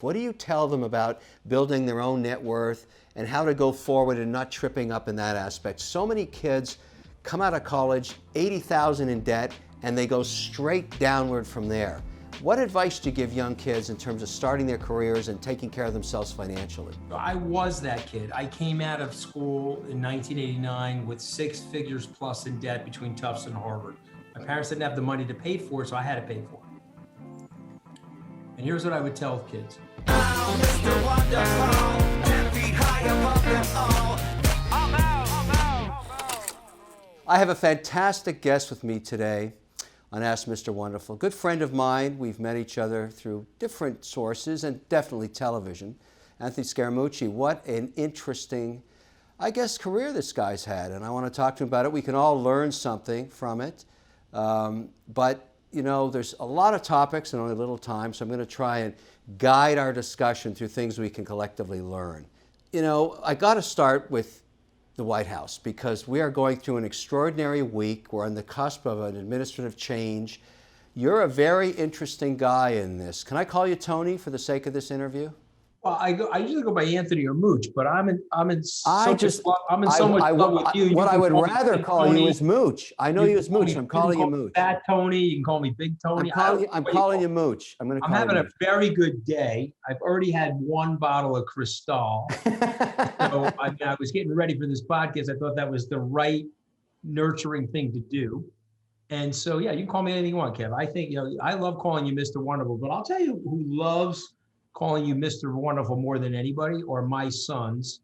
What do you tell them about building their own net worth and how to go forward and not tripping up in that aspect? So many kids come out of college, 80,000 in debt, and they go straight downward from there. What advice do you give young kids in terms of starting their careers and taking care of themselves financially? I was that kid. I came out of school in 1989 with 6 figures plus in debt between Tufts and Harvard. My parents didn't have the money to pay for it, so I had to pay for it. And here's what I would tell kids. I have a fantastic guest with me today on Ask Mr. Wonderful. Good friend of mine. We've met each other through different sources and definitely television. Anthony Scaramucci, what an interesting, I guess, career this guy's had. And I want to talk to him about it. We can all learn something from it. But, you know, there's a lot of topics and only a little time, so I'm going to try and guide our discussion through things we can collectively learn. You know, I got to start with the White House because we are going through an extraordinary week. We're on the cusp of an administrative change. You're a very interesting guy in this. Can I call you Tony for the sake of this interview? Well, I usually go by Anthony or Mooch, but I'm in so much love with you. What I would rather call you is Mooch. I know you as Mooch. I'm calling you Mooch. Fat Tony. You can call me Big Tony. I'm calling you Mooch. I'm having a very good day. I've already had 1 bottle of Cristal. So I was getting ready for this podcast. I thought that was the right nurturing thing to do. And so, yeah, you can call me anything you want, Kev. I think, I love calling you Mr. Wonderful, but I'll tell you who loves calling you Mr. Wonderful more than anybody, or my sons,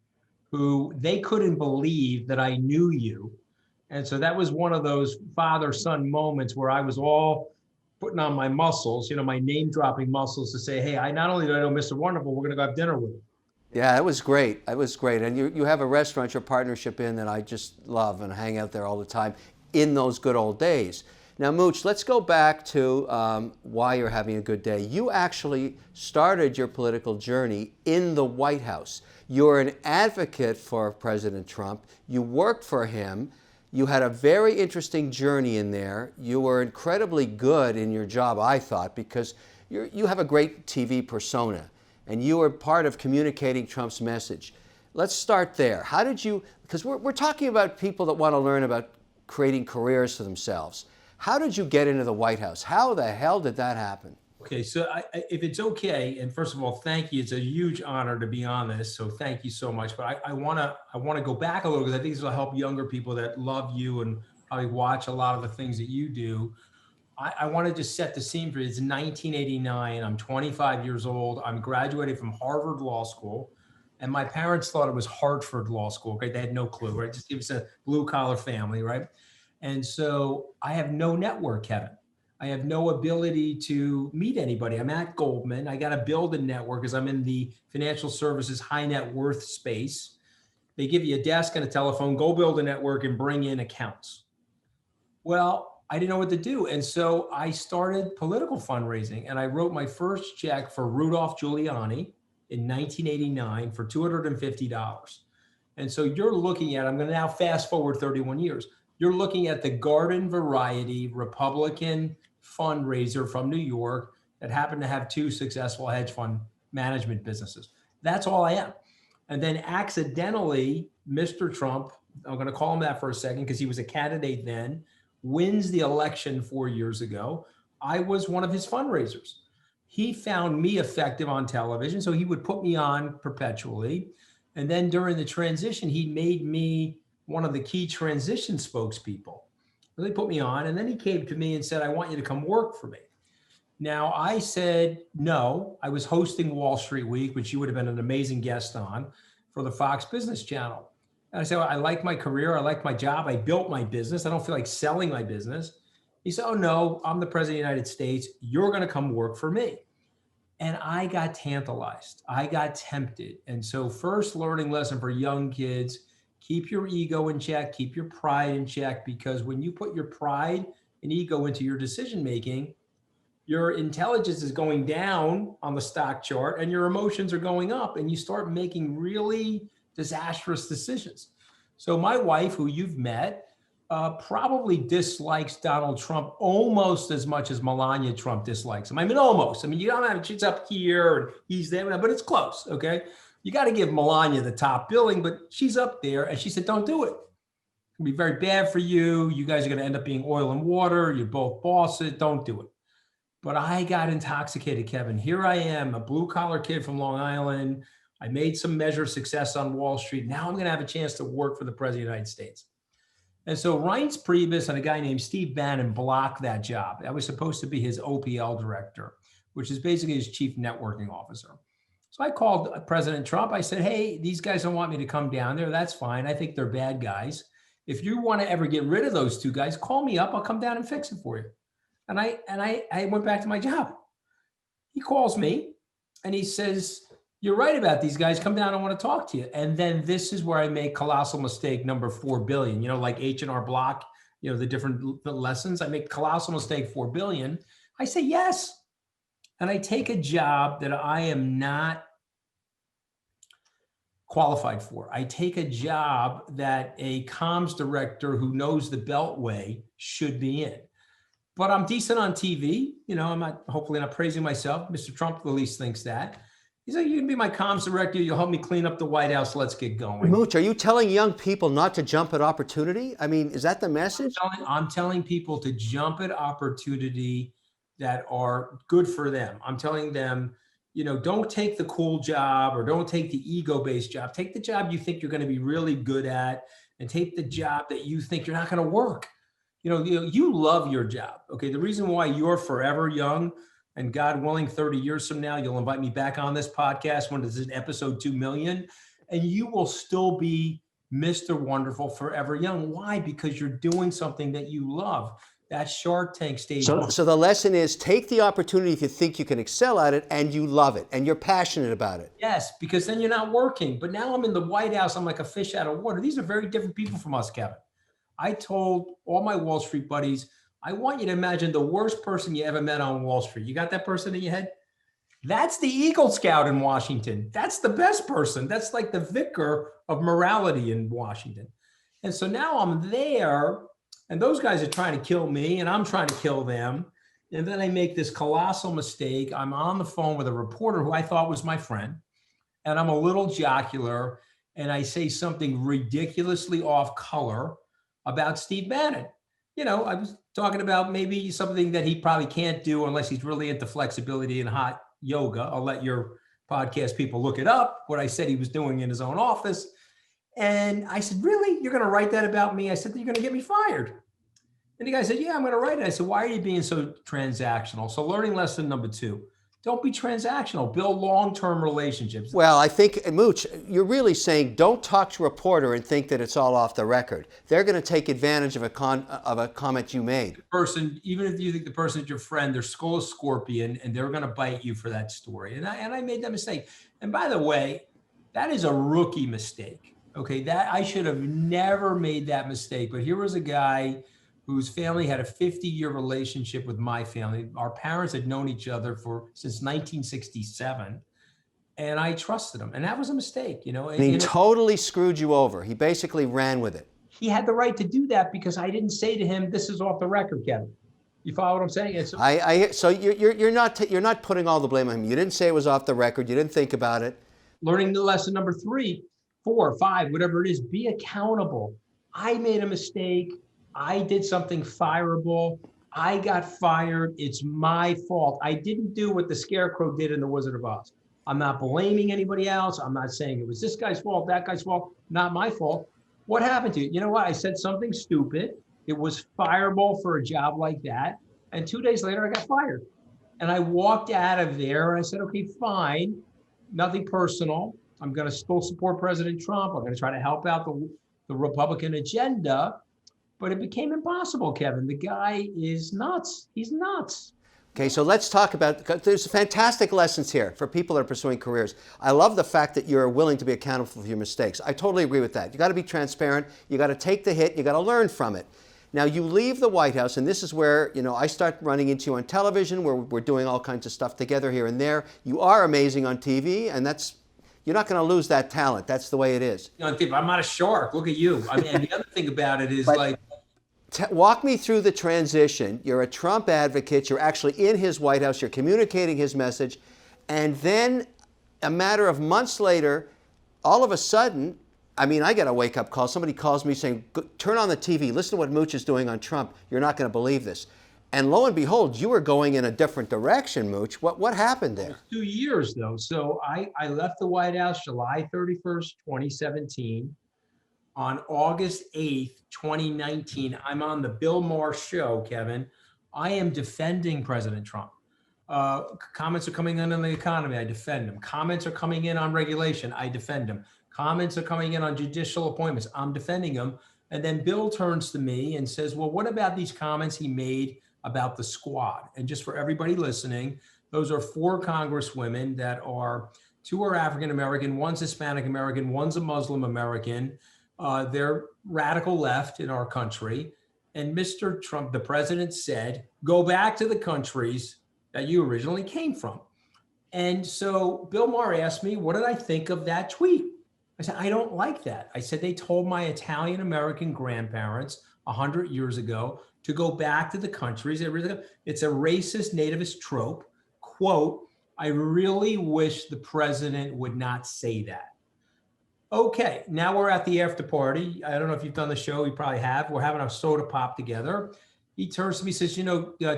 who they couldn't believe that I knew you. And so that was one of those father-son moments where I was all putting on my muscles, my name-dropping muscles to say, hey, I not only do I know Mr. Wonderful, we're going to go have dinner with him. Yeah, it was great. It was great. And you have a restaurant, your partnership in, that I just love and hang out there all the time in those good old days. Now, Mooch, let's go back to why you're having a good day. You actually started your political journey in the White House. You're an advocate for President Trump. You worked for him. You had a very interesting journey in there. You were incredibly good in your job, I thought, because you have a great TV persona, and you were part of communicating Trump's message. Let's start there. How did you, because we're talking about people that want to learn about creating careers for themselves. How did you get into the White House? How the hell did that happen? Okay, so if it's okay, and first of all, thank you. It's a huge honor to be on this, so thank you so much. But I want to go back a little because I think this will help younger people that love you and probably watch a lot of the things that you do. I want to just set the scene for you. It's 1989. I'm 25 years old. I'm graduating from Harvard Law School, and my parents thought it was Hartford Law School. Okay, they had no clue, right? Just give us a blue-collar family, right? And so I have no network, Kevin. I have no ability to meet anybody. I'm at Goldman. I got to build a network because I'm in the financial services high net worth space. They give you a desk and a telephone, go build a network and bring in accounts. Well, I didn't know what to do. And so I started political fundraising, and I wrote my first check for Rudolph Giuliani in 1989 for $250. And so you're looking at, I'm going to now fast forward 31 years. You're looking at the garden variety Republican fundraiser from New York that happened to have 2 successful hedge fund management businesses. That's all I am. And then accidentally, Mr. Trump, I'm going to call him that for a second because he was a candidate then, wins the election 4 years ago. I was one of his fundraisers. He found me effective on television, so he would put me on perpetually. And then during the transition, he made me one of the key transition spokespeople. They put me on, and then he came to me and said, I want you to come work for me. Now, I said no. I was hosting Wall Street Week, which you would have been an amazing guest on for the Fox Business Channel. And I said, well, I like my career. I like my job. I built my business. I don't feel like selling my business. He said, oh, no, I'm the president of the United States. You're going to come work for me. And I got tantalized. I got tempted. And so first learning lesson for young kids, keep your ego in check, keep your pride in check, because when you put your pride and ego into your decision-making, your intelligence is going down on the stock chart and your emotions are going up, and you start making really disastrous decisions. So my wife, who you've met, Probably dislikes Donald Trump almost as much as Melania Trump dislikes him. I mean, almost. I mean, you don't have, she's up here and he's there, but it's close, okay? You got to give Melania the top billing, but she's up there and she said, don't do it. It's going to be very bad for you. You guys are going to end up being oil and water. You're both bosses. Don't do it. But I got intoxicated, Kevin. Here I am, a blue collar kid from Long Island. I made some measure of success on Wall Street. Now I'm going to have a chance to work for the President of the United States. And so Reince Priebus and a guy named Steve Bannon blocked that job. That was supposed to be his OPL director, which is basically his chief networking officer. So I called President Trump. I said, hey, these guys don't want me to come down there. That's fine. I think they're bad guys. If you want to ever get rid of those two guys, call me up. I'll come down and fix it for you. And I went back to my job. He calls me and he says, you're right about these guys. Come down. I want to talk to you. And then this is where I make colossal mistake number 4 billion, you know, like H&R Block, you know, the different lessons. I make colossal mistake 4 billion. I say yes. And I take a job that I am not qualified for. I take a job that a comms director who knows the Beltway should be in. But I'm decent on TV. You know, I'm not, hopefully not praising myself. Mr. Trump at least thinks that. He's like, you can be my comms director. You'll help me clean up the White House. Let's get going. Mooch, are you telling young people not to jump at opportunity? I mean, is that the message? I'm telling people to jump at opportunity that are good for them. I'm telling them, you know, don't take the cool job or don't take the ego-based job. Take the job you think you're going to be really good at and take the job that you think you're not going to work. You love your job. Okay. The reason why you're forever young, and God willing, 30 years from now, you'll invite me back on this podcast when this is episode 2 million, and you will still be Mr. Wonderful forever young. Why? Because you're doing something that you love. That's Shark Tank stage one. So the lesson is take the opportunity if you think you can excel at it and you love it and you're passionate about it. Yes, because then you're not working. But now I'm in the White House. I'm like a fish out of water. These are very different people from us, Kevin. I told all my Wall Street buddies, I want you to imagine the worst person you ever met on Wall Street. You got that person in your head? That's the Eagle Scout in Washington. That's the best person. That's like the vicar of morality in Washington. And so now I'm there, and those guys are trying to kill me, and I'm trying to kill them. And then I make this colossal mistake. I'm on the phone with a reporter who I thought was my friend, and I'm a little jocular, and I say something ridiculously off color about Steve Bannon. You know, I was talking about maybe something that he probably can't do unless he's really into flexibility and hot yoga. I'll let your podcast people look it up, what I said he was doing in his own office. And I said, really? You're going to write that about me? I said, you're going to get me fired. And the guy said, yeah, I'm going to write it. I said, why are you being so transactional? So learning lesson number 2. Don't be transactional. Build long-term relationships. Well, I think, Mooch, you're really saying don't talk to a reporter and think that it's all off the record. They're going to take advantage of a comment you made. Person, even if you think the person is your friend, their skull is scorpion, and they're going to bite you for that story. And I made that mistake. And by the way, that is a rookie mistake. Okay, that I should have never made that mistake. But here was a guy whose family had a 50-year relationship with my family. Our parents had known each other since 1967, and I trusted him. And that was a mistake, you know. And he totally screwed you over. He basically ran with it. He had the right to do that because I didn't say to him, "This is off the record, Kevin." You follow what I'm saying? So you're not putting all the blame on him. You didn't say it was off the record. You didn't think about it. Learning the lesson number 3, 4, 5, whatever it is, be accountable. I made a mistake. I did something fireable. I got fired. It's my fault. I didn't do what the Scarecrow did in The Wizard of Oz. I'm not blaming anybody else. I'm not saying it was this guy's fault, that guy's fault, not my fault. What happened to you? You know what? I said something stupid. It was fireable for a job like that. And 2 days later, I got fired. And I walked out of there and I said, okay, fine. Nothing personal. I'm going to still support President Trump. I'm going to try to help out the Republican agenda. But it became impossible, Kevin. The guy is nuts. He's nuts. Okay, so let's talk about, there's fantastic lessons here for people that are pursuing careers. I love the fact that you're willing to be accountable for your mistakes. I totally agree with that. You got to be transparent. You got to take the hit. You got to learn from it. Now, you leave the White House, and this is where, you know, I start running into you on television, where we're doing all kinds of stuff together here and there. You are amazing on TV, and you're not going to lose that talent. That's the way it is. You know, I'm not a shark. Look at you. I mean, and the other thing about it is Walk me through the transition. You're a Trump advocate. You're actually in his White House. You're communicating his message. And then a matter of months later, all of a sudden, I mean, I get a wake-up call. Somebody calls me saying, turn on the TV. Listen to what Mooch is doing on Trump. You're not going to believe this. And lo and behold, you were going in a different direction, Mooch. What happened there? 2 years, though. So I left the White House July 31st, 2017. On August 8th, 2019, I'm on the Bill Maher show, Kevin. I am defending President Trump. Comments are coming in on the economy, I defend them. Comments are coming in on regulation, I defend them. Comments are coming in on judicial appointments, I'm defending them. And then Bill turns to me and says, well, what about these comments he made about the squad? And just for everybody listening, those are 4 congresswomen that are, 2 are African American, one's Hispanic American, one's a Muslim American. They're radical left in our country. And Mr. Trump, the president, said, go back to the countries that you originally came from. And so Bill Maher asked me, what did I think of that tweet? I said, I don't like that. I said, they told my Italian American grandparents 100 years ago to go back to the countries. It's a racist nativist trope. Quote, I really wish the president would not say that. Okay, now we're at the after party. I don't know if you've done the show. You probably have. We're having a soda pop together. He turns to me and says,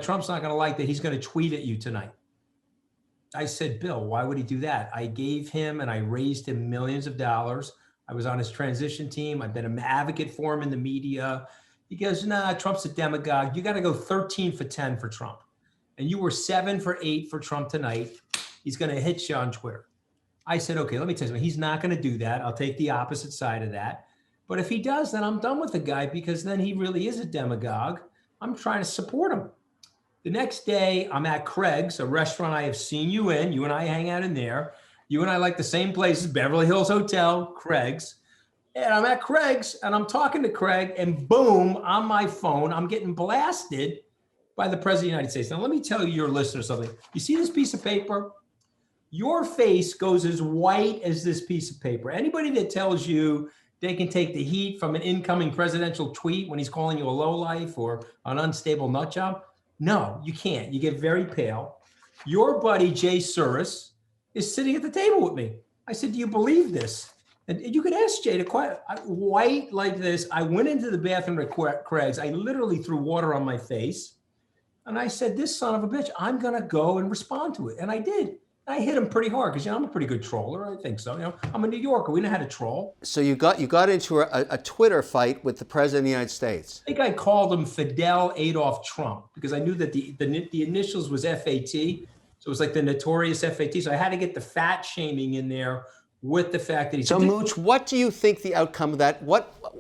Trump's not going to like that. He's going to tweet at you tonight. I said, Bill, why would he do that? I gave him and I raised him millions of dollars. I was on his transition team. I've been an advocate for him in the media. He goes, nah, Trump's a demagogue. You got to go 13 for 10 for Trump. And you were 7 for 8 for Trump tonight. He's going to hit you on Twitter. I said, okay, let me tell you something. He's not going to do that. I'll take the opposite side of that. But if he does, then I'm done with the guy because then he really is a demagogue. I'm trying to support him. The next day, I'm at Craig's, a restaurant I have seen you in. You and I hang out in there. You and I like the same places, Beverly Hills Hotel, Craig's. And I'm at Craig's and I'm talking to Craig and boom, on my phone, I'm getting blasted by the president of the United States. Now, let me tell your listeners something. You see this piece of paper? Your face goes as white as this piece of paper. Anybody that tells you they can take the heat from an incoming presidential tweet when he's calling you a lowlife or an unstable nut job, no, you can't. You get very pale. Your buddy, Jay Suris, is sitting at the table with me. I said, do you believe this? And you could ask Jay to quiet, white like this. I went into the bathroom at Craig's. I literally threw water on my face. And I said, this son of a bitch, I'm going to go and respond to it. And I did. I hit him pretty hard because I'm a pretty good troller. I think so. I'm a New Yorker. We know how to troll. So you got into a Twitter fight with the president of the United States. I think I called him Fidel Adolf Trump because I knew that the initials was FAT. So it was like the notorious FAT. So I had to get the fat shaming in there with the fact that he. So Mooch, what do you think the outcome of that?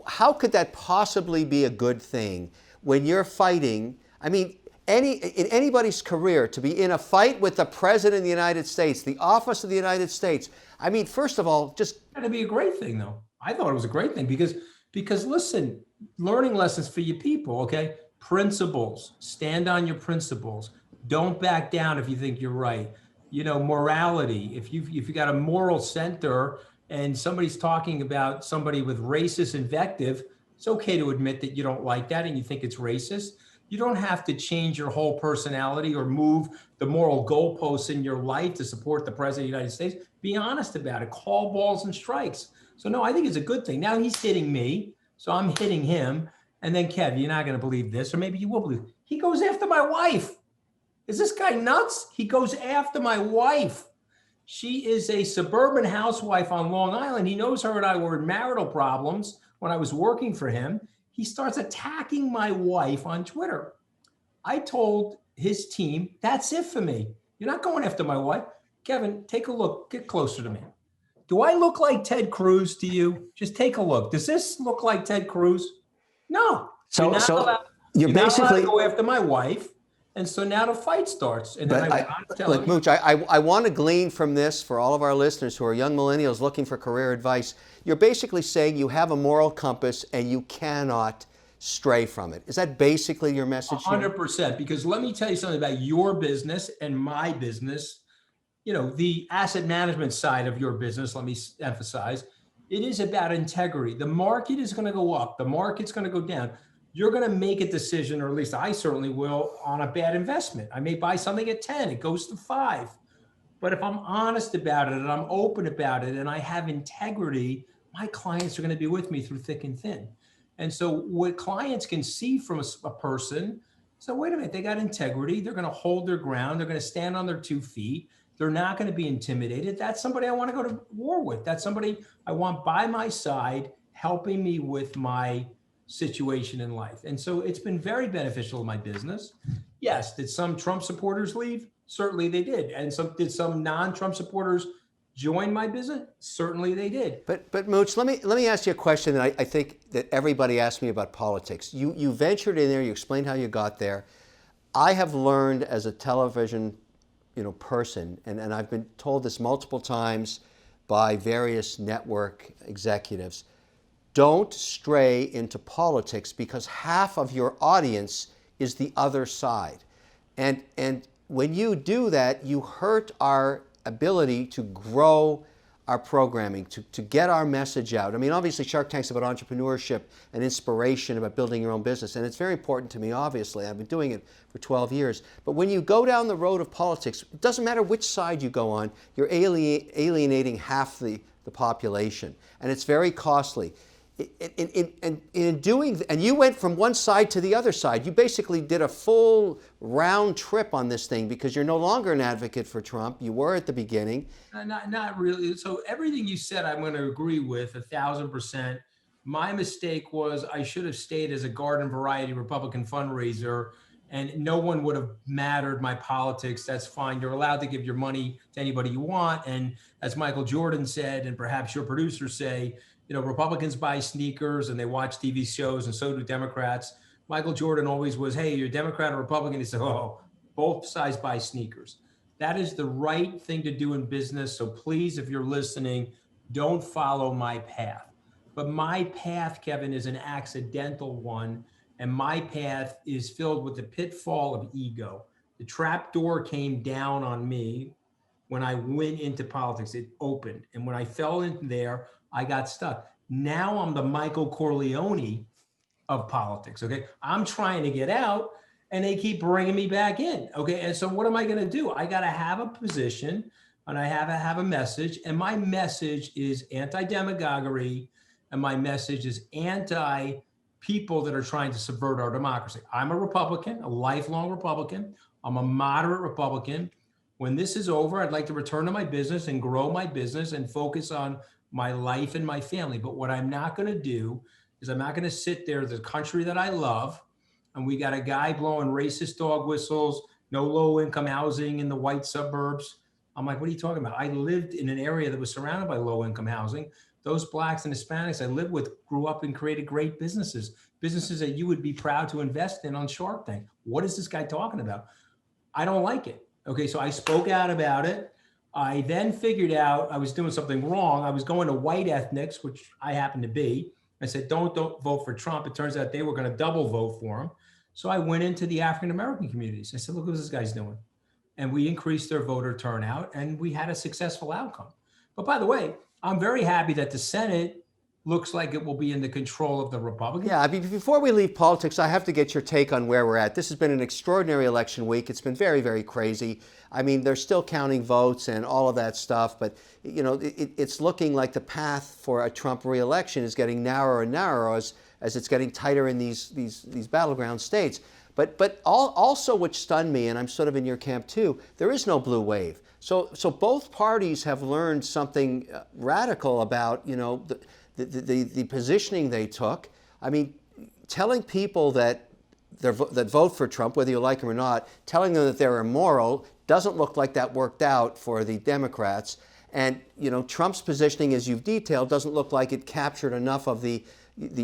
How could that possibly be a good thing when you're fighting? I mean, in anybody's career, to be in a fight with the president of the United States, the office of the United States. I mean, first of all, just had to be a great thing, though. I thought it was a great thing because listen, learning lessons for you people, okay? Principles, stand on your principles. Don't back down if you think you're right. Morality. If you got a moral center and somebody's talking about somebody with racist invective, it's okay to admit that you don't like that and you think it's racist. You don't have to change your whole personality or move the moral goalposts in your life to support the president of the United States. Be honest about it. Call balls and strikes. So no, I think it's a good thing. Now he's hitting me, so I'm hitting him. And then Kev, you're not going to believe this, or maybe you will believe. He goes after my wife. Is this guy nuts? He goes after my wife. She is a suburban housewife on Long Island. He knows her and I were in marital problems when I was working for him. He starts attacking my wife on Twitter. I told his team, that's it for me. You're not going after my wife. Kevin, take a look. Get closer to me. Do I look like Ted Cruz to you? Just take a look. Does this look like Ted Cruz? No. You're basically not allowed to go after my wife. And so now the fight starts. And then look, Mooch, I want to glean from this for all of our listeners who are young millennials looking for career advice. You're basically saying you have a moral compass and you cannot stray from it. Is that basically your message? 100%. Because let me tell you something about your business and my business. The asset management side of your business, let me emphasize, it is about integrity. The market is going to go up. The market's going to go down. you're going to make a decision, or at least I certainly will, on a bad investment. I may buy something at 10, it goes to 5. But if I'm honest about it and I'm open about it and I have integrity, my clients are going to be with me through thick and thin. And so what clients can see from a person, so wait a minute, they got integrity. They're going to hold their ground. They're going to stand on their 2 feet. They're not going to be intimidated. That's somebody I want to go to war with. That's somebody I want by my side, helping me with my situation in life. And so it's been very beneficial in my business. Yes, did some Trump supporters leave? Certainly they did. And did some non-Trump supporters join my business? Certainly they did. But Mooch, let me ask you a question that I think that everybody asks me about politics. You ventured in there, you explained how you got there. I have learned as a television person, and I've been told this multiple times by various network executives, don't stray into politics because half of your audience is the other side. And when you do that, you hurt our ability to grow our programming, to get our message out. I mean, obviously Shark Tank's about entrepreneurship and inspiration, about building your own business, and it's very important to me, obviously. I've been doing it for 12 years. But when you go down the road of politics, it doesn't matter which side you go on, you're alienating half the population, and it's very costly. In doing, and you went from one side to the other side. You basically did a full round trip on this thing because you're no longer an advocate for Trump. You were at the beginning. Not really. So everything you said, I'm going to agree with 1,000%. My mistake was I should have stayed as a garden variety Republican fundraiser, and no one would have mattered my politics. That's fine. You're allowed to give your money to anybody you want. And as Michael Jordan said, and perhaps your producers say, Republicans buy sneakers and they watch TV shows, and so do Democrats. Michael Jordan always was, hey, you're Democrat or Republican? He said, oh, both sides buy sneakers. That is the right thing to do in business. So please, if you're listening, don't follow my path. But my path, Kevin, is an accidental one. And my path is filled with the pitfall of ego. The trap door came down on me when I went into politics. It opened. And when I fell in there, I got stuck. Now I'm the Michael Corleone of politics, okay? I'm trying to get out and they keep bringing me back in, okay? And so what am I gonna do? I gotta have a position and I have a message, and my message is anti-demagoguery, and my message is anti-people that are trying to subvert our democracy. I'm a Republican, a lifelong Republican. I'm a moderate Republican. When this is over, I'd like to return to my business and grow my business and focus on my life and my family. But what I'm not going to do is I'm not going to sit there, the country that I love, and we got a guy blowing racist dog whistles, no low income housing in the white suburbs. I'm like, what are you talking about? I lived in an area that was surrounded by low income housing. Those Blacks and Hispanics I lived with grew up and created great businesses that you would be proud to invest in on Shark Tank. What is this guy talking about? I don't like it. Okay, so I spoke out about it. I then figured out I was doing something wrong. I was going to white ethnics, which I happen to be. I said, don't vote for Trump. It turns out they were going to double vote for him. So I went into the African-American communities. I said, look what this guy's doing. And we increased their voter turnout, and we had a successful outcome. But by the way, I'm very happy that the Senate looks like it will be in the control of the Republicans. Yeah, I mean, before we leave politics, I have to get your take on where we're at. This has been an extraordinary election week. It's been very, very crazy. I mean, they're still counting votes and all of that stuff, but it's looking like the path for a Trump re-election is getting narrower and narrower as it's getting tighter in these battleground states. But also what stunned me, and I'm sort of in your camp too, there is no blue wave. So both parties have learned something radical about the positioning they took. I mean, telling people that vote for Trump, whether you like him or not, telling them that they're immoral doesn't look like that worked out for the Democrats. And Trump's positioning, as you've detailed, doesn't look like it captured enough of the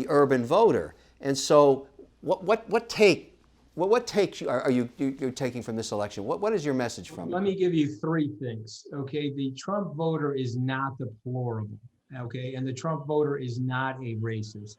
urban voter. And so, what take are you taking from this election? What is your message from it? Let me give you 3 things. Okay, the Trump voter is not deplorable. Okay, and the Trump voter is not a racist.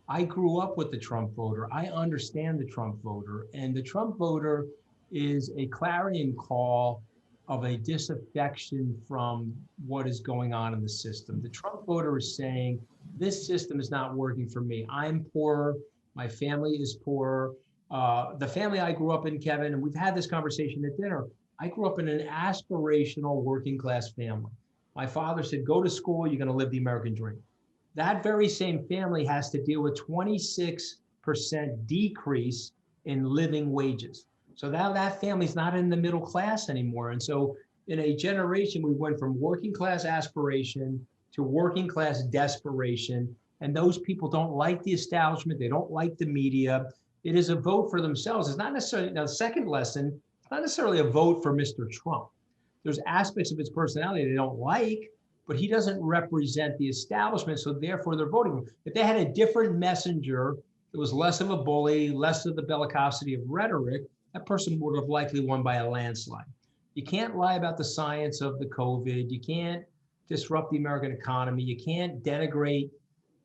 I grew up with the Trump voter. I understand the Trump voter, and the Trump voter is a clarion call of a disaffection from what is going on in the system. The Trump voter is saying, this system is not working for me. I'm poor. My family is poor. The family I grew up in, Kevin, and we've had this conversation at dinner. I grew up in an aspirational working class family. My father said, go to school, you're going to live the American dream. That very same family has to deal with 26% decrease in living wages. So now that family's not in the middle class anymore. And so in a generation, we went from working class aspiration to working class desperation. And those people don't like the establishment. They don't like the media. It is a vote for themselves. It's not necessarily, now the second lesson, it's not necessarily a vote for Mr. Trump. There's aspects of his personality they don't like, but he doesn't represent the establishment. So therefore they're voting. If they had a different messenger, it was less of a bully, less of the bellicosity of rhetoric, that person would have likely won by a landslide. You can't lie about the science of the COVID. You can't disrupt the American economy. You can't denigrate,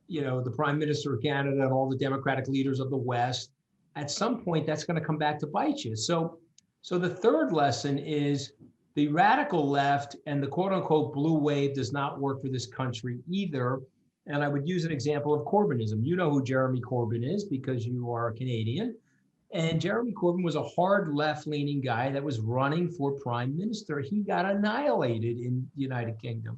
the Prime Minister of Canada and all the Democratic leaders of the West. At some point, that's going to come back to bite you. So the third lesson is the radical left and the quote unquote blue wave does not work for this country either. And I would use an example of Corbynism. You know who Jeremy Corbyn is because you are a Canadian. And Jeremy Corbyn was a hard left-leaning guy that was running for prime minister. He got annihilated in the United Kingdom.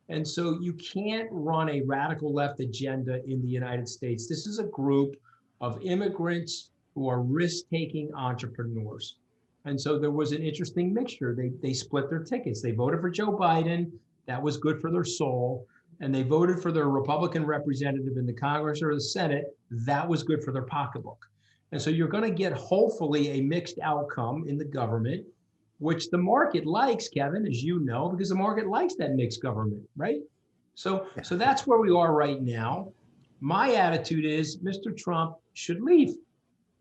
And so you can't run a radical left agenda in the United States. This is a group of immigrants who are risk-taking entrepreneurs. And so there was an interesting mixture. They split their tickets. They voted for Joe Biden. That was good for their soul. And they voted for their Republican representative in the Congress or the Senate. That was good for their pocketbook. And so you're going to get hopefully a mixed outcome in the government, which the market likes, Kevin, as you know, because the market likes that mixed government, right? So that's where we are right now. My attitude is Mr. Trump should leave.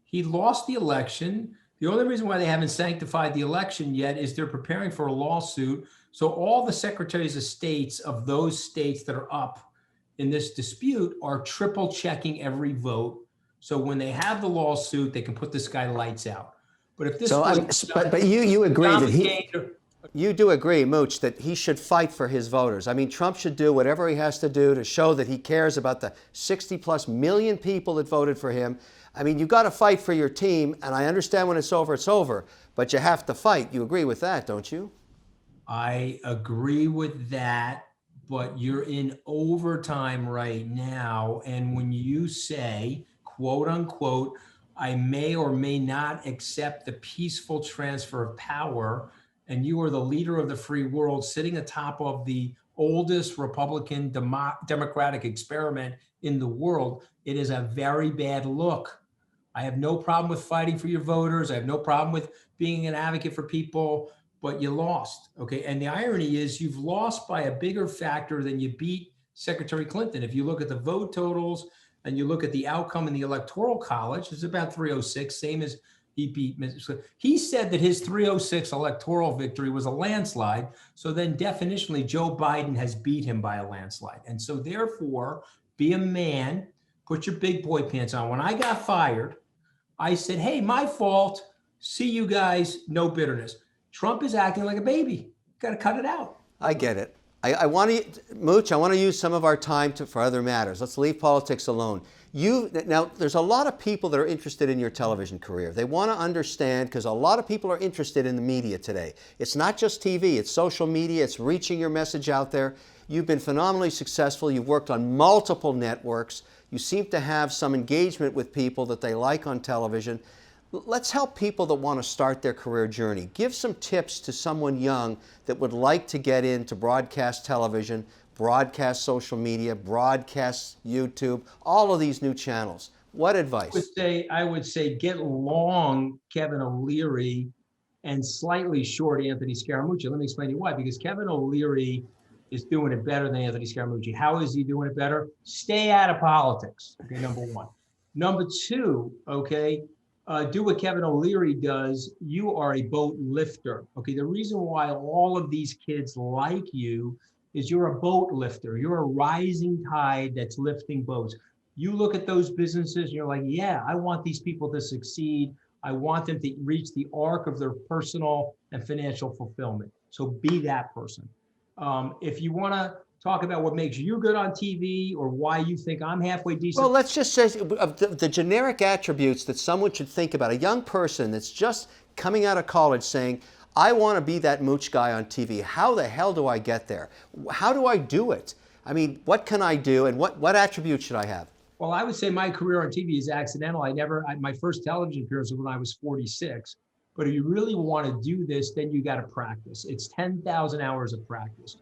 He lost the election. The only reason why they haven't sanctified the election yet is they're preparing for a lawsuit. So all the secretaries of states of those states that are up in this dispute are triple checking every vote. So when they have the lawsuit, they can put this guy lights out. But if this but you agree that you do agree, Mooch, that he should fight for his voters. I mean, Trump should do whatever he has to do to show that he cares about the 60+ million people that voted for him. I mean, you've got to fight for your team, and I understand when it's over, but you have to fight. You agree with that, don't you? I agree with that, but you're in overtime right now. And when you say, quote unquote, I may or may not accept the peaceful transfer of power, and you are the leader of the free world sitting atop of the oldest Republican democratic experiment in the world, it is a very bad look. I have no problem with fighting for your voters. I have no problem with being an advocate for people, but you lost, okay? And the irony is you've lost by a bigger factor than you beat Secretary Clinton. If you look at the vote totals, and you look at the outcome in the Electoral College, it's about 306, same as he beat. He said that his 306 electoral victory was a landslide. So then definitionally, Joe Biden has beat him by a landslide. And so therefore, be a man, put your big boy pants on. When I got fired, I said, hey, my fault. See you guys, no bitterness. Trump is acting like a baby. Got to cut it out. I get it. I want to, Mooch, I want to use some of our time for other matters. Let's leave politics alone. Now, there's a lot of people that are interested in your television career. They want to understand, because a lot of people are interested in the media today. It's not just TV, it's social media, it's reaching your message out there. You've been phenomenally successful. You've worked on multiple networks. You seem to have some engagement with people that they like on television. Let's help people that want to start their career journey. Give some tips to someone young that would like to get into broadcast television, broadcast social media, broadcast YouTube, all of these new channels. What advice? I would say get long Kevin OLeary and slightly short Anthony Scaramucci. Let me explain to you why. Because Kevin OLeary is doing it better than Anthony Scaramucci. How is he doing it better? Stay out of politics, okay, number one. Number two, okay, do what Kevin OLeary does. You are a boat lifter. Okay, the reason why all of these kids like you is you're a boat lifter. You're a rising tide that's lifting boats. You look at those businesses and you're like, yeah, I want these people to succeed. I want them to reach the arc of their personal and financial fulfillment. So be that person. If you want to talk about what makes you good on TV or why you think I'm halfway decent? Well, let's just say of the generic attributes that someone should think about. A young person that's just coming out of college saying, I want to be that Mooch guy on TV. How the hell do I get there? How do I do it? I mean, what can I do, and what attributes should I have? Well, I would say my career on TV is accidental. My first television appearance was when I was 46. But if you really want to do this, then you got to practice. It's 10,000 hours of practice.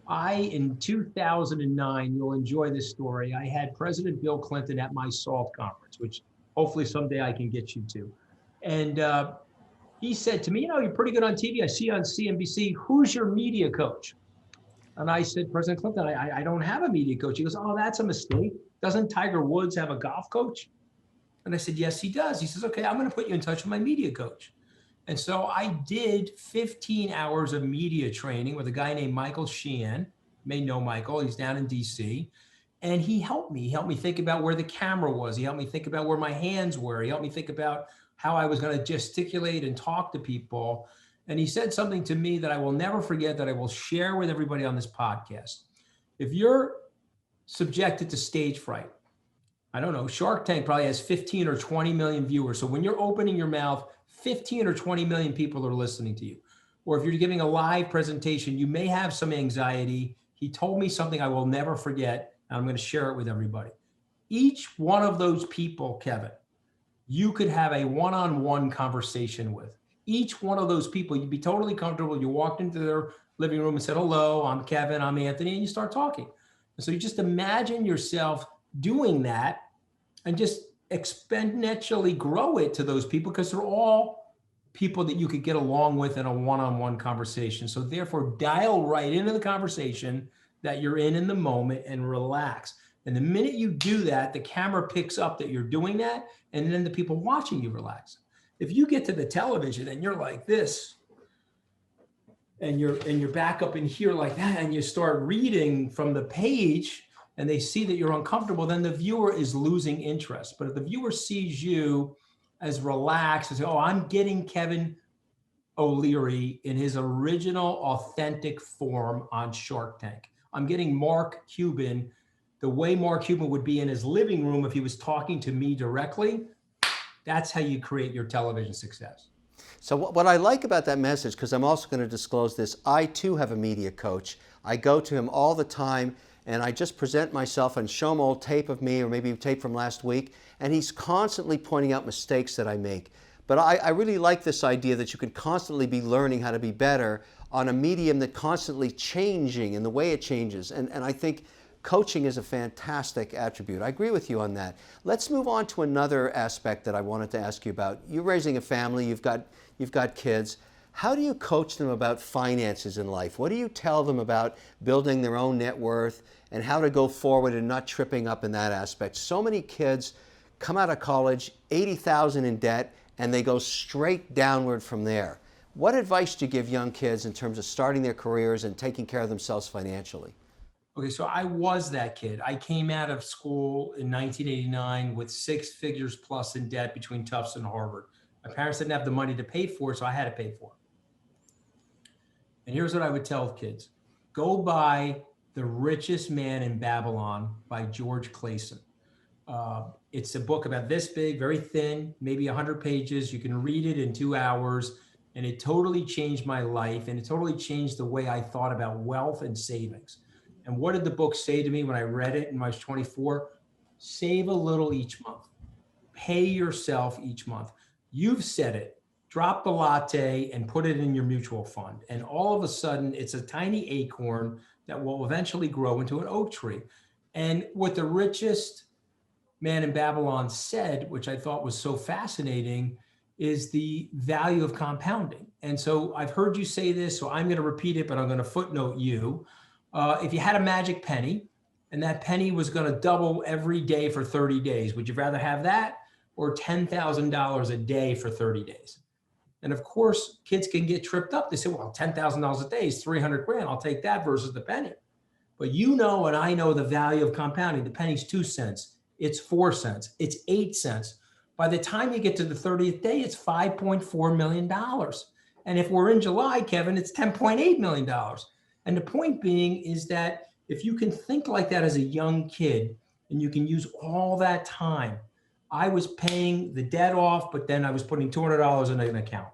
In 2009, you'll enjoy this story. I had President Bill Clinton at my SALT conference, which hopefully someday I can get you to. And he said to me, you're pretty good on TV. I see you on CNBC. Who's your media coach? And I said, President Clinton, I don't have a media coach. He goes, oh, that's a mistake. Doesn't Tiger Woods have a golf coach? And I said, yes, he does. He says, okay, I'm going to put you in touch with my media coach. And so I did 15 hours of media training with a guy named Michael Sheehan. You may know Michael. He's down in DC. And he helped me. He helped me think about where the camera was. He helped me think about where my hands were. He helped me think about how I was going to gesticulate and talk to people. And he said something to me that I will never forget, that I will share with everybody on this podcast. If you're subjected to stage fright, I don't know, Shark Tank probably has 15 or 20 million viewers. So when you're opening your mouth, 15 or 20 million people are listening to you. Or if you're giving a live presentation, you may have some anxiety. He told me something I will never forget, and I'm going to share it with everybody. Each one of those people, Kevin, you could have a one-on-one conversation with. Each one of those people, you'd be totally comfortable. You walked into their living room and said, hello, I'm Kevin, I'm Anthony, and you start talking. And so you just imagine yourself doing that and just exponentially grow it to those people, because they're all people that you could get along with in a one-on-one conversation. So therefore, dial right into the conversation that you're in the moment and relax. And the minute you do that, the camera picks up that you're doing that, and then the people watching you relax. If you get to the television and you're like this, and you're back up in here like that, and you start reading from the page, and they see that you're uncomfortable, then the viewer is losing interest. But if the viewer sees you as relaxed, and say, oh, I'm getting Kevin OLeary in his original, authentic form on Shark Tank. I'm getting Mark Cuban the way Mark Cuban would be in his living room if he was talking to me directly. That's how you create your television success. So what I like about that message, because I'm also going to disclose this, I too have a media coach. I go to him all the time, and I just present myself and show him old tape of me, or maybe tape from last week, and he's constantly pointing out mistakes that I make. But I really like this idea that you can constantly be learning how to be better on a medium that's constantly changing in the way it changes. And I think coaching is a fantastic attribute. I agree with you on that. Let's move on to another aspect that I wanted to ask you about. You're raising a family, you've got kids. How do you coach them about finances in life? What do you tell them about building their own net worth and how to go forward and not tripping up in that aspect? So many kids come out of college, $80,000 in debt, and they go straight downward from there. What advice do you give young kids in terms of starting their careers and taking care of themselves financially? Okay, so I was that kid. I came out of school in 1989 with 6 figures plus in debt between Tufts and Harvard. My parents didn't have the money to pay for it, so I had to pay for it. And here's what I would tell kids. Go buy The Richest Man in Babylon by George Clason. It's a book about this big, very thin, maybe 100 pages. You can read it in 2 hours, and it totally changed my life, and it totally changed the way I thought about wealth and savings. And what did the book say to me when I read it when I was 24? Save a little each month. Pay yourself each month. You've said it. Drop the latte and put it in your mutual fund. And all of a sudden, it's a tiny acorn that will eventually grow into an oak tree. And what The Richest Man in Babylon said, which I thought was so fascinating, is the value of compounding. And so I've heard you say this, so I'm going to repeat it, but I'm going to footnote you. If you had a magic penny and that penny was going to double every day for 30 days, would you rather have that or $10,000 a day for 30 days? And of course, kids can get tripped up. They say, well, $10,000 a day is 300 grand. I'll take that versus the penny. But you know, and I know the value of compounding. The penny's 2 cents. It's 4 cents. It's 8 cents. By the time you get to the 30th day, it's $5.4 million. And if we're in July, Kevin, it's $10.8 million. And the point being is that if you can think like that as a young kid and you can use all that time, I was paying the debt off, but then I was putting $200 in an account.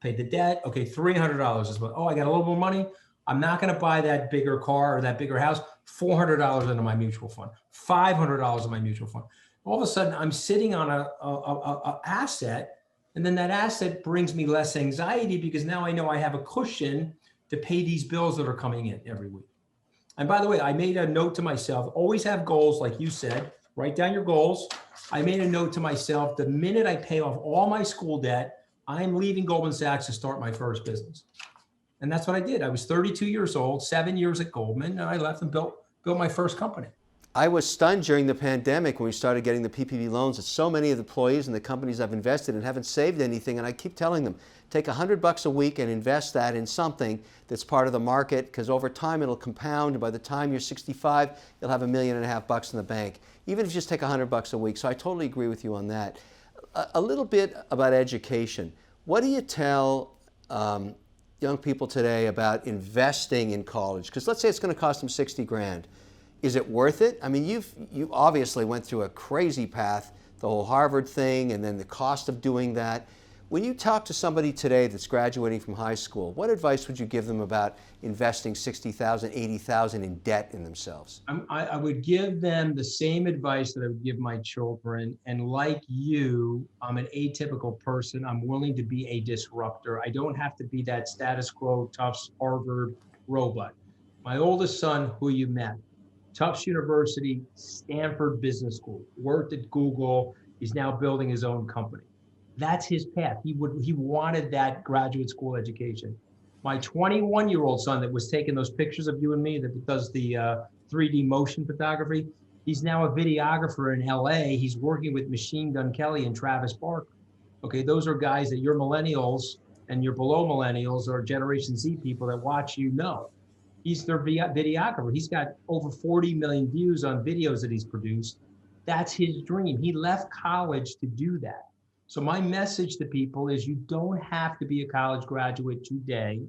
Paid the debt. Okay, $300 is what. Oh, I got a little more money. I'm not going to buy that bigger car or that bigger house. $400 into my mutual fund. $500 in my mutual fund. All of a sudden, I'm sitting on a asset, and then that asset brings me less anxiety because now I know I have a cushion to pay these bills that are coming in every week. And by the way, I made a note to myself, always have goals, like you said, write down your goals. I made a note to myself, the minute I pay off all my school debt, I'm leaving Goldman Sachs to start my first business. And that's what I did. I was 32 years old, 7 years at Goldman, and I left and built my first company. I was stunned during the pandemic when we started getting the PPP loans that so many of the employees and the companies I've invested in haven't saved anything. And I keep telling them, take $100 a week and invest that in something that's part of the market, because over time it'll compound. And by the time you're 65, you'll have $1.5 million in the bank, even if you just take $100 a week. So I totally agree with you on that. A little bit about education. What do you tell young people today about investing in college? Because let's say it's going to cost them 60 grand. Is it worth it? I mean, you obviously went through a crazy path, the whole Harvard thing, and then the cost of doing that. When you talk to somebody today that's graduating from high school, what advice would you give them about investing $60,000, $80,000 in debt in themselves? I would give them the same advice that I would give my children. And like you, I'm an atypical person. I'm willing to be a disruptor. I don't have to be that status quo, Tufts, Harvard robot. My oldest son, who you met, Tufts University, Stanford Business School, worked at Google. He's now building his own company. That's his path. He wanted that graduate school education. My 21-year-old son that was taking those pictures of you and me, that does the 3D motion photography, he's now a videographer in LA. He's working with Machine Gun Kelly and Travis Barker. Okay, those are guys that you're millennials and you're below millennials or Generation Z people that watch you know. He's their videographer. He's got over 40 million views on videos that he's produced. That's his dream. He left college to do that. So my message to people is you don't have to be a college graduate today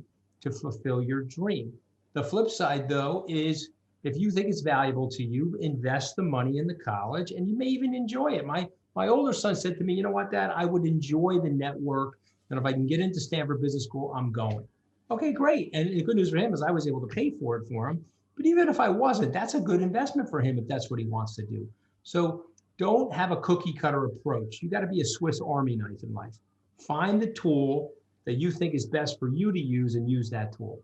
to fulfill your dream. The flip side, though, is if you think it's valuable to you, invest the money in the college and you may even enjoy it. My older son said to me, you know what, Dad, I would enjoy the network. And if I can get into Stanford Business School, I'm going. Okay, great. And the good news for him is I was able to pay for it for him. But even if I wasn't, that's a good investment for him if that's what he wants to do. So don't have a cookie cutter approach. You got to be a Swiss Army knife in life. Find the tool that you think is best for you to use and use that tool.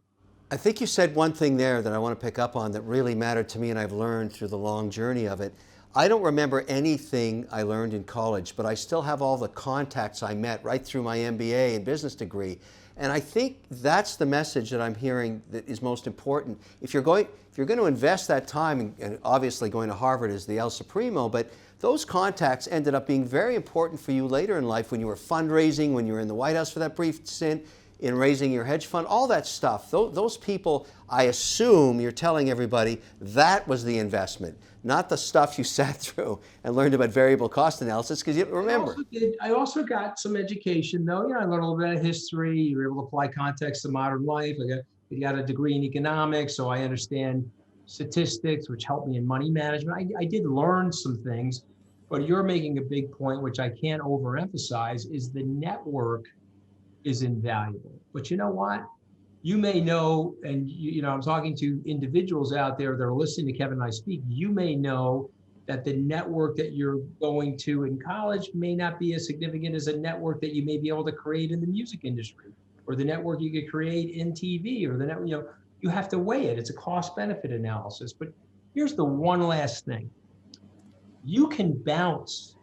I think you said one thing there that I want to pick up on that really mattered to me and I've learned through the long journey of it. I don't remember anything I learned in college, but I still have all the contacts I met right through my MBA and business degree. And I think that's the message that I'm hearing that is most important. If you're going to invest that time, and obviously going to Harvard is the El Supremo, but those contacts ended up being very important for you later in life when you were fundraising, when you were in the White House for that brief stint, in raising your hedge fund, all that stuff. Those people, I assume you're telling everybody that was the investment, not the stuff you sat through and learned about variable cost analysis, because you remember. I also got some education, though. I learned a little bit of history. You were able to apply context to modern life. I got a degree in economics, so I understand statistics, which helped me in money management. I did learn some things, but you're making a big point, which I can't overemphasize, is the network is invaluable. But you know what? You may know, and I'm talking to individuals out there that are listening to Kevin and I speak, you may know that the network that you're going to in college may not be as significant as a network that you may be able to create in the music industry, or the network you could create in TV, or the network, you have to weigh it. It's a cost benefit analysis. But here's the one last thing. You can bounce.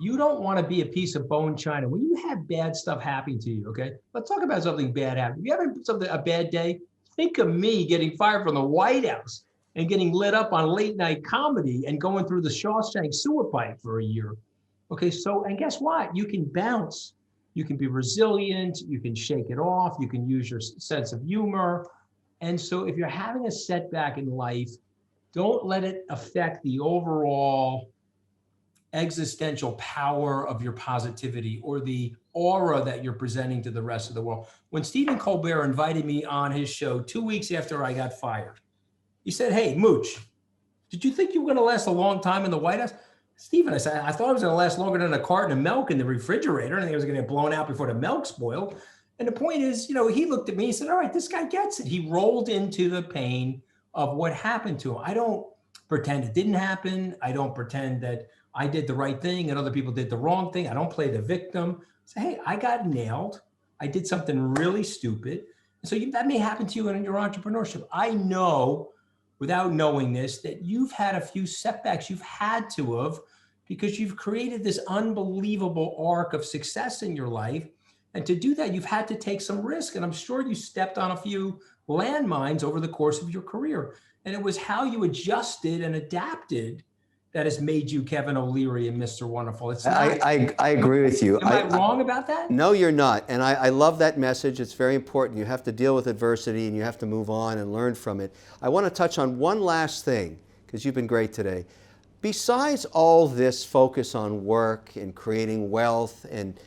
You don't want to be a piece of bone china. When you have bad stuff happening to you, okay? Let's talk about something bad happening. If you having a bad day, think of me getting fired from the White House and getting lit up on late night comedy and going through the Shawshank sewer pipe for a year. Okay, so, and guess what? You can bounce. You can be resilient. You can shake it off. You can use your sense of humor. And so if you're having a setback in life, don't let it affect the overall existential power of your positivity or the aura that you're presenting to the rest of the world. When Stephen Colbert invited me on his show 2 weeks after I got fired, He said, "Hey, Mooch, did you think you were going to last a long time in the White House?" Stephen, I said, "I thought it was going to last longer than a carton of milk in the refrigerator. I think it was going to get blown out before the milk spoiled." And the point is, he looked at me and said, "All right, this guy gets it." He rolled into the pain of what happened to him. I don't pretend it didn't happen. I don't pretend that I did the right thing and other people did the wrong thing. I don't play the victim. Say, "Hey, I got nailed. I did something really stupid." So that may happen to you in your entrepreneurship. I know, without knowing this, that you've had a few setbacks. You've had to have, because you've created this unbelievable arc of success in your life. And to do that, you've had to take some risk. And I'm sure you stepped on a few landmines over the course of your career. And it was how you adjusted and adapted that has made you Kevin OLeary and Mr. Wonderful. It's not, I agree with you. Am I wrong about that? No, you're not. And I love that message. It's very important. You have to deal with adversity and you have to move on and learn from it. I want to touch on one last thing, because you've been great today. Besides all this focus on work and creating wealth and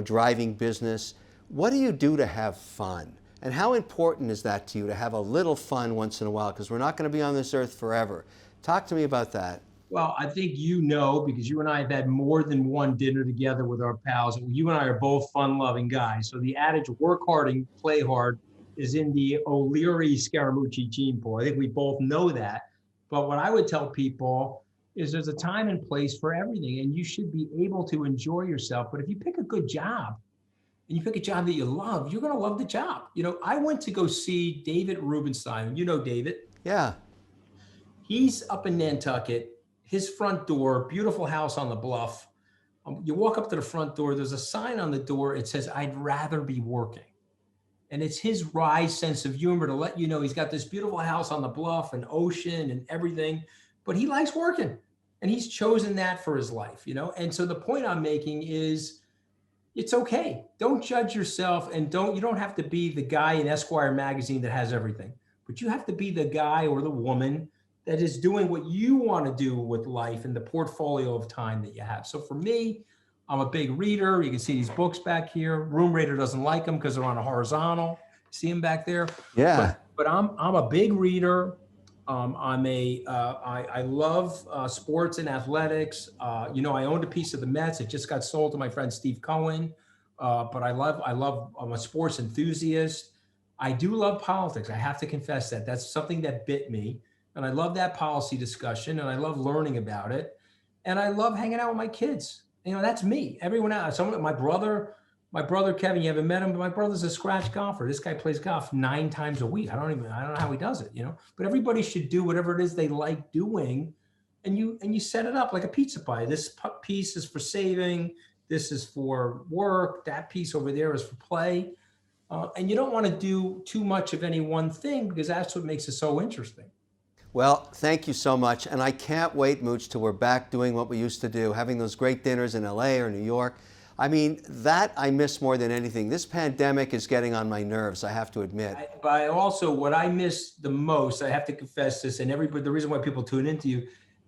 driving business, what do you do to have fun? And how important is that to you, to have a little fun once in a while? Because we're not going to be on this earth forever. Talk to me about that. Well, I think because you and I have had more than one dinner together with our pals. You and I are both fun-loving guys. So the adage, work hard and play hard, is in the OLeary Scaramucci gene pool. I think we both know that. But what I would tell people is there's a time and place for everything, and you should be able to enjoy yourself. But if you pick a good job, and you pick a job that you love, you're going to love the job. I went to go see David Rubenstein. You know David? Yeah. He's up in Nantucket. His front door, beautiful house on the bluff. You walk up to the front door, there's a sign on the door. It says, "I'd rather be working." And it's his wry sense of humor to let you know he's got this beautiful house on the bluff and ocean and everything, but he likes working. And he's chosen that for his life, And so the point I'm making is, it's okay. Don't judge yourself, and you don't have to be the guy in Esquire magazine that has everything, but you have to be the guy or the woman that is doing what you want to do with life and the portfolio of time that you have. So for me, I'm a big reader. You can see these books back here. Room Raider doesn't like them because they're on a horizontal. See them back there? Yeah. But I'm a big reader. I love sports and athletics. I owned a piece of the Mets. It just got sold to my friend Steve Cohen. But I'm a sports enthusiast. I do love politics. I have to confess that. That's something that bit me. And I love that policy discussion, and I love learning about it. And I love hanging out with my kids. That's me. Everyone else. My brother Kevin, you haven't met him, but my brother's a scratch golfer. This guy plays golf 9 times a week. I don't know how he does it, But everybody should do whatever it is they like doing, and you set it up like a pizza pie. This piece is for saving. This is for work. That piece over there is for play. And you don't want to do too much of any one thing, because that's what makes it so interesting. Well, thank you so much. And I can't wait, Mooch, till we're back doing what we used to do, having those great dinners in LA or New York. I mean, that I miss more than anything. This pandemic is getting on my nerves, I have to admit. But also, what I miss the most, I have to confess this, and the reason why people tune into you,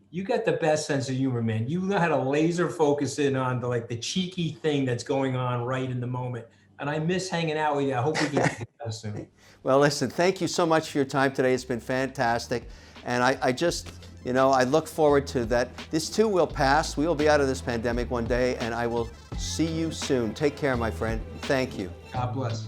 you got the best sense of humor, man. You know how to laser focus in on the cheeky thing that's going on right in the moment. And I miss hanging out with you. I hope we can do that soon. Well, listen, thank you so much for your time today. It's been fantastic. And I just, I look forward to that. This too will pass. We will be out of this pandemic one day, and I will see you soon. Take care, my friend. Thank you. God bless.